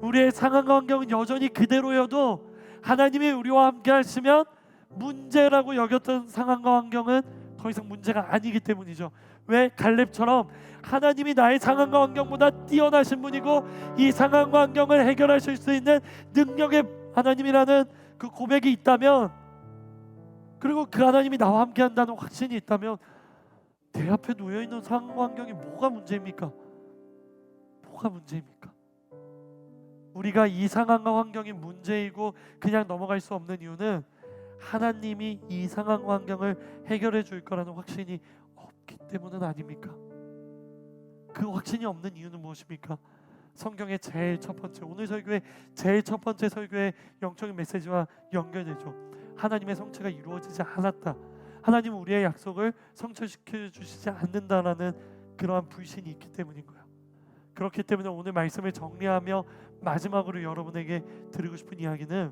우리의 상황과 환경은 여전히 그대로여도 하나님이 우리와 함께 하시면 문제라고 여겼던 상황과 환경은 더 이상 문제가 아니기 때문이죠. 왜? 갈렙처럼 하나님이 나의 상황과 환경보다 뛰어나신 분이고 이 상황과 환경을 해결하실 수 있는 능력의 하나님이라는 그 고백이 있다면, 그리고 그 하나님이 나와 함께 한다는 확신이 있다면 내 앞에 놓여있는 상황과 환경이 뭐가 문제입니까? 뭐가 문제입니까? 우리가 이 상황과 환경이 문제이고 그냥 넘어갈 수 없는 이유는 하나님이 이 상황과 환경을 해결해 줄 거라는 확신이 없기 때문은 아닙니까? 그 확신이 없는 이유는 무엇입니까? 성경의 제일 첫 번째, 오늘 설교의 제일 첫 번째 설교의 영적인 메시지와 연결되죠. 하나님의 성취가 이루어지지 않았다. 하나님은 우리의 약속을 성취시켜 주시지 않는다라는 그러한 불신이 있기 때문인 거예요. 그렇기 때문에 오늘 말씀을 정리하며 마지막으로 여러분에게 드리고 싶은 이야기는,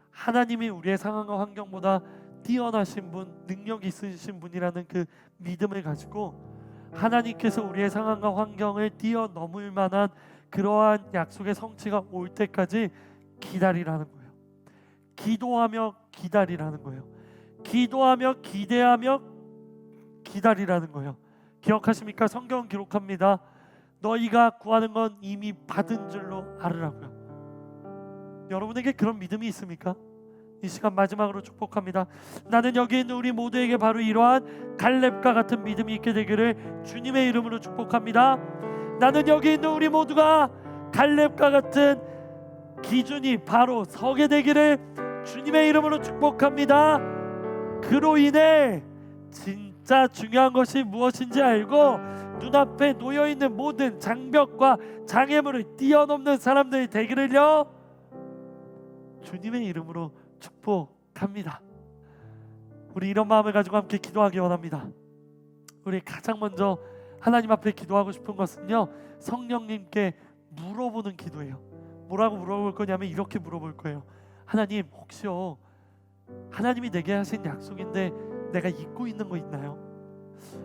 하나님이 우리의 상황과 환경보다 뛰어나신 분, 능력 있으신 분이라는 그 믿음을 가지고 하나님께서 우리의 상황과 환경을 뛰어넘을 만한 그러한 약속의 성취가 올 때까지 기다리라는 거예요. 기도하며 기다리라는 거예요. 기도하며 기대하며 기다리라는 거예요. 기억하십니까? 성경은 기록합니다. 너희가 구하는 건 이미 받은 줄로 알으라고요. 여러분에게 그런 믿음이 있습니까? 이 시간 마지막으로 축복합니다. 나는 여기 있는 우리 모두에게 바로 이러한 갈렙과 같은 믿음이 있게 되기를 주님의 이름으로 축복합니다. 나는 여기 있는 우리 모두가 갈렙과 같은 기준이 바로 서게 되기를 주님의 이름으로 축복합니다. 그로 인해 진짜 중요한 것이 무엇인지 알고 눈앞에 놓여있는 모든 장벽과 장애물을 뛰어넘는 사람들이 되기를요 주님의 이름으로 축복합니다. 우리 이런 마음을 가지고 함께 기도하기 원합니다. 우리 가장 먼저 하나님 앞에 기도하고 싶은 것은요, 성령님께 물어보는 기도예요. 뭐라고 물어볼 거냐면 이렇게 물어볼 거예요. 하나님, 혹시요 하나님이 내게 하신 약속인데 내가 잊고 있는 거 있나요?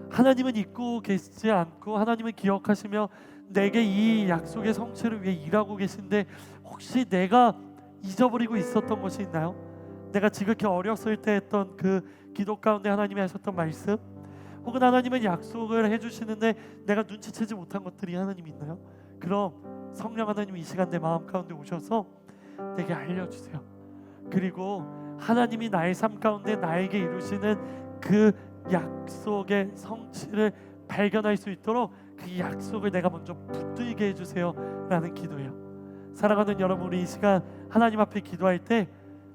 하나님은 잊고 계시지 않고 하나님은 기억하시며 내게 이 약속의 성취를 위해 일하고 계신데, 혹시 내가 잊어버리고 있었던 것이 있나요? 내가 지극히 어렸을 때 했던 그 기도 가운데 하나님이 하셨던 말씀, 혹은 하나님은 약속을 해주시는데 내가 눈치채지 못한 것들이 하나님 있나요? 그럼 성령 하나님 이 시간 내 마음 가운데 오셔서 내게 알려주세요. 그리고 하나님이 나의 삶 가운데 나에게 이루시는 그 약속의 성취를 발견할 수 있도록 그 약속을 내가 먼저 붙들게 해주세요 라는 기도예요. 사랑하는 여러분, 우리 이 시간 하나님 앞에 기도할 때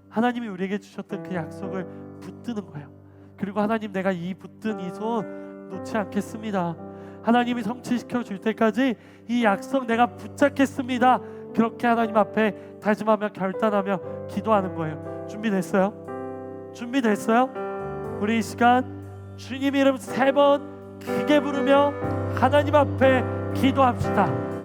하나님이 우리에게 주셨던 그 약속을 붙드는 거예요. 그리고 하나님, 내가 이 붙든 이 손 놓지 않겠습니다. 하나님이 성취시켜 줄 때까지 이 약속 내가 붙잡겠습니다. 그렇게 하나님 앞에 다짐하며 결단하며 기도하는 거예요. 준비됐어요? 준비됐어요? 우리 이 시간 주님 이름 3번 크게 부르며 하나님 앞에 기도합시다.